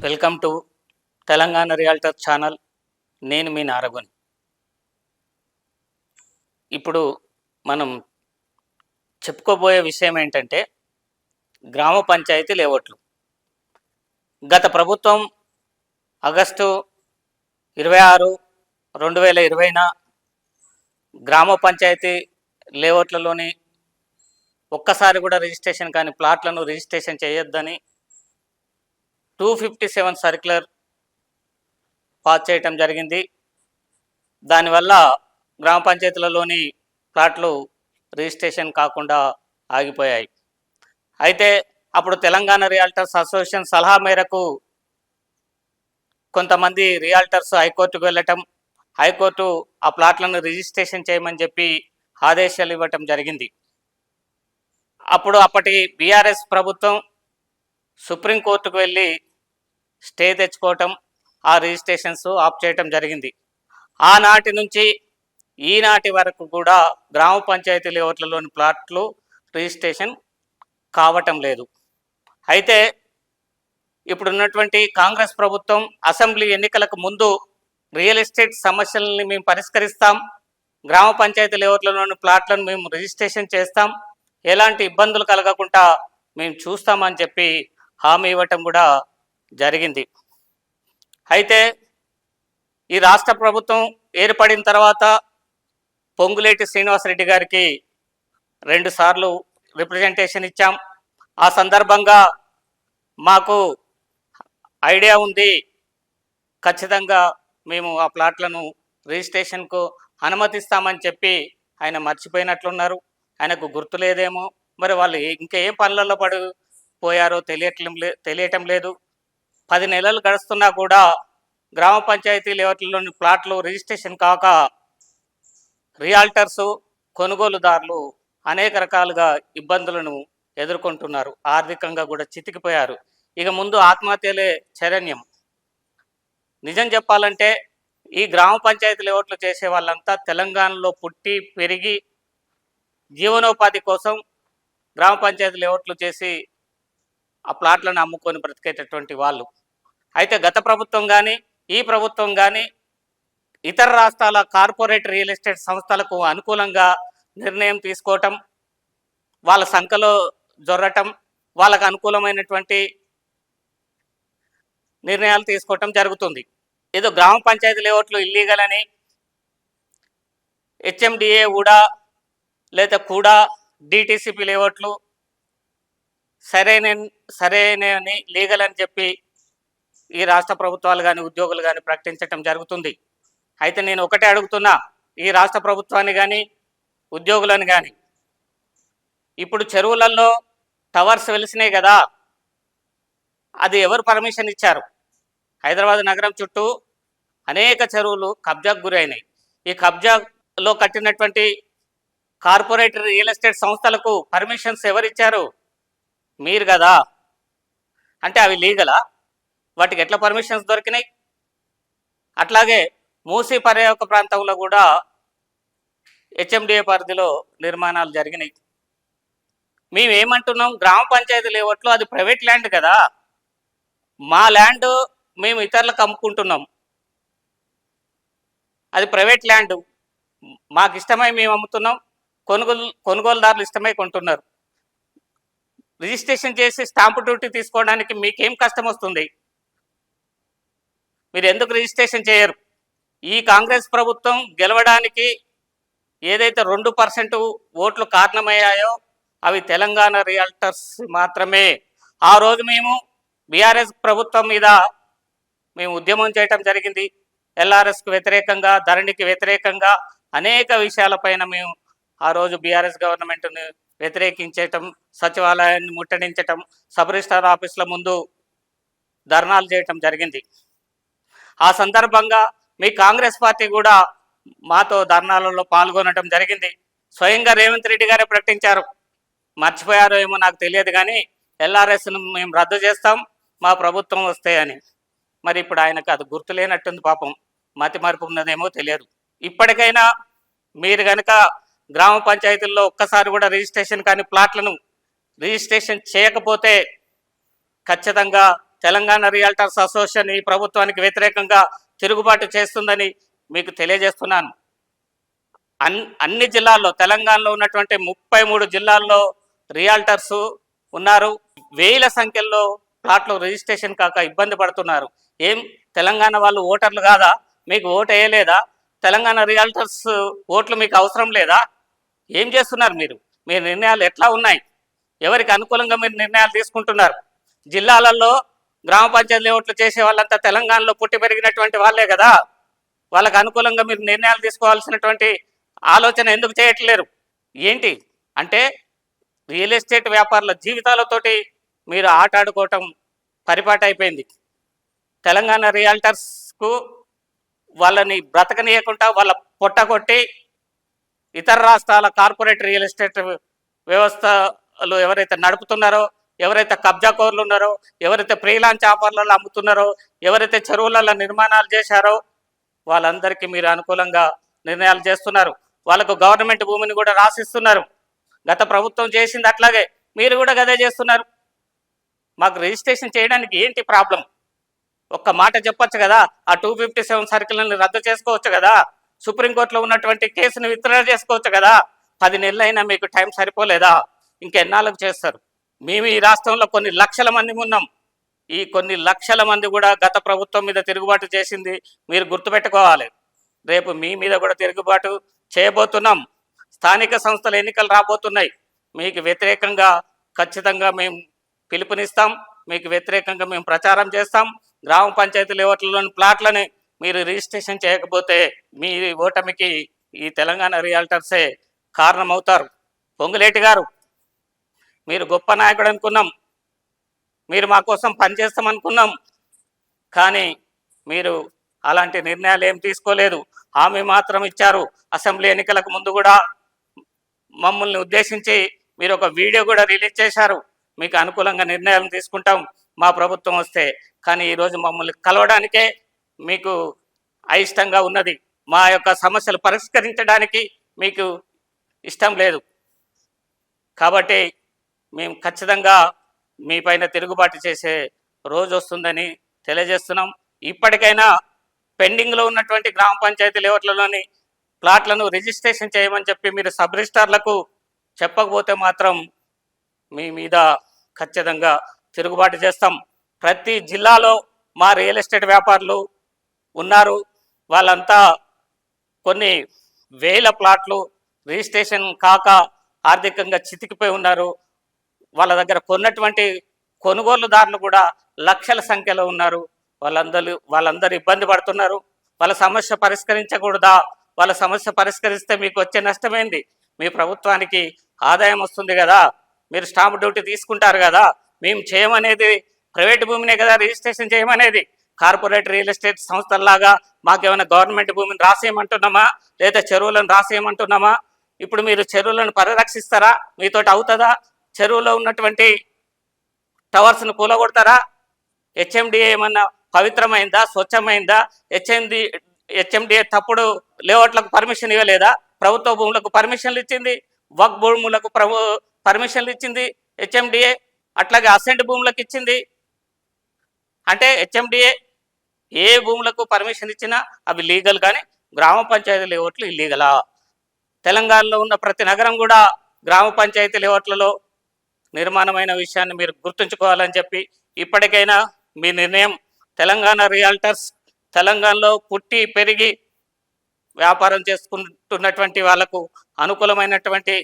Welcome to Telangana realtor channel. నేను మీ నారగొని. ఇప్పుడు మనం చెప్పుకోబోయే విషయం ఏంటంటే గ్రామ పంచాయతీ లేఅవుట్లు. గత ప్రభుత్వం ఆగస్టు 26, 2020న గ్రామ పంచాయతీ లేఅవుట్లలోని ఒక్కసారి కూడా రిజిస్ట్రేషన్ కాని ప్లాట్లను రిజిస్ట్రేషన్ చేయొద్దని 257 సర్క్యులర్ పాస్ చేయటం జరిగింది. దానివల్ల గ్రామ పంచాయతీలలోని ప్లాట్లు రిజిస్ట్రేషన్ కాకుండా ఆగిపోయాయి. అయితే అప్పుడు తెలంగాణ రియల్టర్స్ అసోసియేషన్ సలహా మేరకు కొంతమంది రియల్టర్స్ హైకోర్టుకు వెళ్ళటం, హైకోర్టు ఆ ప్లాట్లను రిజిస్ట్రేషన్ చేయమని చెప్పి ఆదేశాలు ఇవ్వటం జరిగింది. అప్పటి బీఆర్ఎస్ ప్రభుత్వం సుప్రీంకోర్టుకు వెళ్ళి స్టే తెచ్చుకోవటం, ఆ రిజిస్ట్రేషన్స్ ఆఫ్ చేయటం జరిగింది. ఆనాటి నుంచి ఈనాటి వరకు కూడా గ్రామ పంచాయతీ లేఅవుట్లలోని ప్లాట్లు రిజిస్ట్రేషన్ కావటం లేదు. అయితే ఇప్పుడున్నటువంటి కాంగ్రెస్ ప్రభుత్వం అసెంబ్లీ ఎన్నికలకు ముందు రియల్ ఎస్టేట్ సమస్యలని మేము పరిష్కరిస్తాం, గ్రామ పంచాయతీ లేఅవుట్లలోని ప్లాట్లను మేము రిజిస్ట్రేషన్ చేస్తాం, ఎలాంటి ఇబ్బందులు కలగకుండా మేము చూస్తామని చెప్పి హామీ ఇవ్వటం కూడా జరిగింది. అయితే ఈ రాష్ట్ర ప్రభుత్వం ఏర్పడిన తర్వాత పొంగులేటి శ్రీనివాసరెడ్డి గారికి 2 సార్లు రిప్రజెంటేషన్ ఇచ్చాం. ఆ సందర్భంగా మాకు ఐడియా ఉంది, ఖచ్చితంగా మేము ఆ ప్లాట్లను రిజిస్ట్రేషన్కు అనుమతిస్తామని చెప్పి ఆయన మర్చిపోయినట్లున్నారు. ఆయనకు గుర్తులేదేమో, మరి వాళ్ళు ఇంకా ఏ పనులలో పడిపోయారో తెలియటం లేదు. 10 నెలలు గడుస్తున్నా కూడా గ్రామ పంచాయతీ లేఅవుట్లలోని ప్లాట్లు రిజిస్ట్రేషన్ కాక రియాల్టర్సు, కొనుగోలుదారులు అనేక రకాలుగా ఇబ్బందులను ఎదుర్కొంటున్నారు. ఆర్థికంగా కూడా చితికిపోయారు. ఇక ముందు ఆత్మహత్యలే శరణ్యం. నిజం చెప్పాలంటే ఈ గ్రామ పంచాయతీ లేఅవుట్లు చేసే వాళ్ళంతా తెలంగాణలో పుట్టి పెరిగి జీవనోపాధి కోసం గ్రామ పంచాయతీ లేఅవుట్లు చేసి ఆ ప్లాట్లను అమ్ముకొని బ్రతికేటటువంటి వాళ్ళు. అయితే గత ప్రభుత్వం కానీ ఈ ప్రభుత్వం కానీ ఇతర రాష్ట్రాల కార్పొరేట్ రియల్ ఎస్టేట్ సంస్థలకు అనుకూలంగా నిర్ణయం తీసుకోవటం, వాళ్ళ సంఖ్యలో జొర్రటం, వాళ్ళకు అనుకూలమైనటువంటి నిర్ణయాలు తీసుకోవటం జరుగుతుంది. ఏదో గ్రామ పంచాయతీ లేఅవుట్లు ఇల్లీగల్ అని హెచ్ఎండిఏ కూడా లేదా కూడా డిటిసిపి లేఅవుట్లు సరైనని లీగల్ అని చెప్పి ఈ రాష్ట్ర ప్రభుత్వాలు కానీ ఉద్యోగులు కానీ ప్రకటించటం జరుగుతుంది. అయితే నేను ఒకటే అడుగుతున్నా, ఈ రాష్ట్ర ప్రభుత్వాన్ని కానీ ఉద్యోగులను కానీ, ఇప్పుడు చెరువులలో టవర్స్ వెలిసినాయి కదా, అది ఎవరు పర్మిషన్ ఇచ్చారు? హైదరాబాద్ నగరం చుట్టూ అనేక చెరువులు కబ్జాకు గురైనాయి. ఈ కబ్జాలో కట్టినటువంటి కార్పొరేట్ రియల్ ఎస్టేట్ సంస్థలకు పర్మిషన్స్ ఎవరిచ్చారు? మీరు కదా. అంటే అవి లీగలా? వాటికి ఎట్లా పర్మిషన్స్ దొరికినాయి? అట్లాగే మూసీ పర్యావరణ ప్రాంతంలో కూడా హెచ్ఎండిఏ పరిధిలో నిర్మాణాలు జరిగినాయి. మేమేమంటున్నాం, గ్రామ పంచాయతీ లేఅవుట్లో అది ప్రైవేట్ ల్యాండ్ కదా, మా ల్యాండ్ మేము ఇతరులకు అమ్ముకుంటున్నాం, అది ప్రైవేట్ ల్యాండ్, మాకు ఇష్టమై మేము అమ్ముతున్నాం, కొనుగోలుదారులు ఇష్టమై కొంటున్నారు. రిజిస్ట్రేషన్ చేసి స్టాంపు డ్యూటీ తీసుకోవడానికి మీకేం కష్టం వస్తుంది? మీరు ఎందుకు రిజిస్ట్రేషన్ చేయరు? ఈ కాంగ్రెస్ ప్రభుత్వం గెలవడానికి ఏదైతే 2% ఓట్లు కారణమయ్యాయో అవి తెలంగాణ రియల్టర్స్ మాత్రమే. ఆ రోజు మేము బీఆర్ఎస్ ప్రభుత్వం మీద మేము ఉద్యమం చేయటం జరిగింది. ఎల్ఆర్ఎస్కు వ్యతిరేకంగా, ధరణికి వ్యతిరేకంగా అనేక విషయాలపైన మేము ఆ రోజు బీఆర్ఎస్ గవర్నమెంట్ని వ్యతిరేకించటం, సచివాలయాన్ని ముట్టడించటం, సబ్ రిజిస్ట్రార్ ఆఫీసుల ముందు ధర్నాలు చేయటం జరిగింది. ఆ సందర్భంగా మీ కాంగ్రెస్ పార్టీ కూడా మాతో ధర్నాలలో పాల్గొనడం జరిగింది. స్వయంగా రేవంత్ రెడ్డి గారే ప్రకటించారు, మర్చిపోయారో ఏమో నాకు తెలియదు కానీ ఎల్ఆర్ఎస్ను మేము రద్దు చేస్తాం మా ప్రభుత్వం వస్తే అని. మరి ఇప్పుడు ఆయనకు అది గుర్తులేనట్టుంది, పాపం మతి మరుపు ఉన్నదేమో తెలియదు. ఇప్పటికైనా మీరు కనుక గ్రామ పంచాయతీల్లో ఒక్కసారి కూడా రిజిస్ట్రేషన్ కానీ ప్లాట్లను రిజిస్ట్రేషన్ చేయకపోతే ఖచ్చితంగా తెలంగాణ రియల్టర్స్ అసోసియేషన్ ఈ ప్రభుత్వానికి వ్యతిరేకంగా తిరుగుబాటు చేస్తుందని మీకు తెలియజేస్తున్నాను. అన్ని జిల్లాల్లో, తెలంగాణలో ఉన్నటువంటి 33 జిల్లాల్లో రియాల్టర్స్ ఉన్నారు. వేల సంఖ్యలో ప్లాట్లు రిజిస్ట్రేషన్ కాక ఇబ్బంది పడుతున్నారు. ఏం తెలంగాణ వాళ్ళు ఓటర్లు కాదా? మీకు ఓటు వేయలేదా? తెలంగాణ రియాల్టర్స్ ఓట్లు మీకు అవసరం లేదా? ఏం చేస్తున్నారు మీరు? మీ నిర్ణయాలు ఎట్లా ఉన్నాయి? ఎవరికి అనుకూలంగా మీరు నిర్ణయాలు తీసుకుంటున్నారు? జిల్లాలలో గ్రామ పంచాయతీ ఓట్లు చేసే వాళ్ళంతా తెలంగాణలో పుట్టి పెరిగినటువంటి వాళ్ళే కదా. వాళ్ళకు అనుకూలంగా మీరు నిర్ణయాలు తీసుకోవాల్సినటువంటి ఆలోచన ఎందుకు చేయట్లేరు? ఏంటి అంటే రియల్ ఎస్టేట్ వ్యాపారుల జీవితాలతోటి మీరు ఆటాడుకోవటం పరిపాటి అయిపోయింది. తెలంగాణ రియాల్టర్స్కు వాళ్ళని బ్రతకనీయకుండా వాళ్ళ పొట్టగొట్టి ఇతర రాష్ట్రాల కార్పొరేట్ రియల్ ఎస్టేట్ వ్యవస్థలు ఎవరైతే నడుపుతున్నారో, ఎవరైతే కబ్జా కోర్లు ఉన్నారో, ఎవరైతే ఫ్రీలాన్స్ ఆఫర్లలో అమ్ముతున్నారో, ఎవరైతే చెరువులలో నిర్మాణాలు చేశారో వాళ్ళందరికీ మీరు అనుకూలంగా నిర్ణయాలు చేస్తున్నారు. వాళ్ళకు గవర్నమెంట్ భూమిని కూడా రాసిస్తున్నారు. గత ప్రభుత్వం చేసింది అట్లాగే మీరు కూడా గదే చేస్తున్నారు. మాకు రిజిస్ట్రేషన్ చేయడానికి ఏంటి ప్రాబ్లం? ఒక్క మాట చెప్పొచ్చు కదా. ఆ 257 సర్కిల్ని రద్దు చేసుకోవచ్చు కదా. సుప్రీంకోర్టులో ఉన్నటువంటి కేసును విత్డ్రా చేసుకోవచ్చు కదా. 10 నెలలైనా మీకు టైం సరిపోలేదా? ఇంకెన్నాళ్ళకు చేస్తారు? మేము ఈ రాష్ట్రంలో కొన్ని లక్షల మంది ఉన్నాం. ఈ కొన్ని లక్షల మంది కూడా గత ప్రభుత్వం మీద తిరుగుబాటు చేసింది మీరు గుర్తుపెట్టుకోవాలి. రేపు మీ మీద కూడా తిరుగుబాటు చేయబోతున్నాం. స్థానిక సంస్థల ఎన్నికలు రాబోతున్నాయి. మీకు వ్యతిరేకంగా ఖచ్చితంగా మేము పిలుపునిస్తాం. మీకు వ్యతిరేకంగా మేము ప్రచారం చేస్తాం. గ్రామ పంచాయతీ లేఅవుట్లలోని ప్లాట్లని మీరు రిజిస్ట్రేషన్ చేయకపోతే మీ ఓటమికి ఈ తెలంగాణ రియాల్టర్సే కారణమవుతారు. పొంగులేటి గారు, మీరు గొప్ప నాయకుడు అనుకున్నాం, మీరు మా కోసం పనిచేస్తామనుకున్నాం. కానీ మీరు అలాంటి నిర్ణయాలు ఏం తీసుకోలేదు. హామీ మాత్రం ఇచ్చారు. అసెంబ్లీ ఎన్నికలకు ముందు కూడా మమ్మల్ని ఉద్దేశించి మీరు ఒక వీడియో కూడా రిలీజ్ చేశారు. మీకు అనుకూలంగా నిర్ణయాలు తీసుకుంటాం మా ప్రభుత్వం వస్తే. కానీ ఈరోజు మమ్మల్ని కలవడానికే మీకు అయిష్టంగా ఉన్నది. మా యొక్క సమస్యలు పరిష్కరించడానికి మీకు ఇష్టం లేదు. కాబట్టి మేము ఖచ్చితంగా మీ పైన తిరుగుబాటు చేసే రోజు వస్తుందని తెలియజేస్తున్నాం. ఇప్పటికైనా పెండింగ్లో ఉన్నటువంటి గ్రామ పంచాయతీ లేఅవుట్లలోని ప్లాట్లను రిజిస్ట్రేషన్ చేయమని చెప్పి మీరు సబ్ రిజిస్ట్రార్లకు చెప్పకపోతే మాత్రం మీ మీద ఖచ్చితంగా తిరుగుబాటు చేస్తాం. ప్రతి జిల్లాలో మా రియల్ ఎస్టేట్ వ్యాపారులు ఉన్నారు. వాళ్ళంతా కొన్ని వేల ప్లాట్లు రిజిస్ట్రేషన్ కాక ఆర్థికంగా చితికిపోయి ఉన్నారు. వాళ్ళ దగ్గర కొన్నటువంటి కొనుగోలుదారులు కూడా లక్షల సంఖ్యలో ఉన్నారు. వాళ్ళందరూ ఇబ్బంది పడుతున్నారు. వాళ్ళ సమస్య పరిష్కరించకూడదా? వాళ్ళ సమస్య పరిష్కరిస్తే మీకు వచ్చే నష్టమేంది? మీ ప్రభుత్వానికి ఆదాయం వస్తుంది కదా, మీరు స్టాంప్ డ్యూటీ తీసుకుంటారు కదా. మేము చేయమనేది ప్రైవేట్ భూమినే కదా రిజిస్ట్రేషన్ చేయమనేది. కార్పొరేట్ రియల్ ఎస్టేట్ సంస్థల్లాగా మాకేమైనా గవర్నమెంట్ భూమిని రాసేయమంటున్నామా, లేదా చెరువులను రాసేయమంటున్నామా? ఇప్పుడు మీరు చెరువులను పరిరక్షిస్తారా? మీతోటి అవుతుందా? చెరువులో ఉన్నటువంటి టవర్స్ను కూలగొడతారా? హెచ్ఎండిఏ ఏమన్నా పవిత్రమైందా, స్వచ్ఛమైందా? హెచ్ఎండిఏ తప్పుడు లేఅవుట్లకు పర్మిషన్ ఇవ్వలేదా? ప్రభుత్వ భూములకు పర్మిషన్లు ఇచ్చింది, వక్ భూములకు పర్మిషన్లు ఇచ్చింది హెచ్ఎండిఏ, అట్లాగే అసెంట్ భూములకు ఇచ్చింది. అంటే హెచ్ఎండిఏ ఏ భూములకు పర్మిషన్ ఇచ్చినా అవి లీగల్, కానీ గ్రామ పంచాయతీ లేఅవుట్లు ఇల్లీగలా? తెలంగాణలో ఉన్న ప్రతి నగరం కూడా గ్రామ పంచాయతీ లేఅవుట్లలో నిర్మాణమైన విషయాన్ని మీరు గుర్తుంచుకోవాలని చెప్పి ఇప్పటికైనా మీ నిర్ణయం తెలంగాణ రియాల్టర్స్ తెలంగాణలో పుట్టి పెరిగి వ్యాపారం చేసుకుంటున్నటువంటి వాళ్లకు అనుకూలమైనటువంటి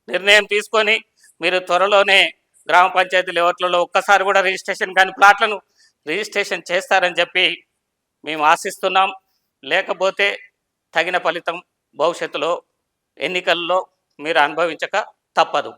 నిర్ణయం తీసుకొని మీరు త్వరలోనే గ్రామ పంచాయతీ లేఅవుట్లలో ఒక్కసారి కూడా రిజిస్ట్రేషన్ కానీ ప్లాట్లను రిజిస్ట్రేషన్ చేస్తారని చెప్పి మేము ఆశిస్తున్నాం. లేకపోతే తగిన ఫలితం భవిష్యత్తులో ఎన్నికల్లో మీరు అనుభవించక తప్పదు.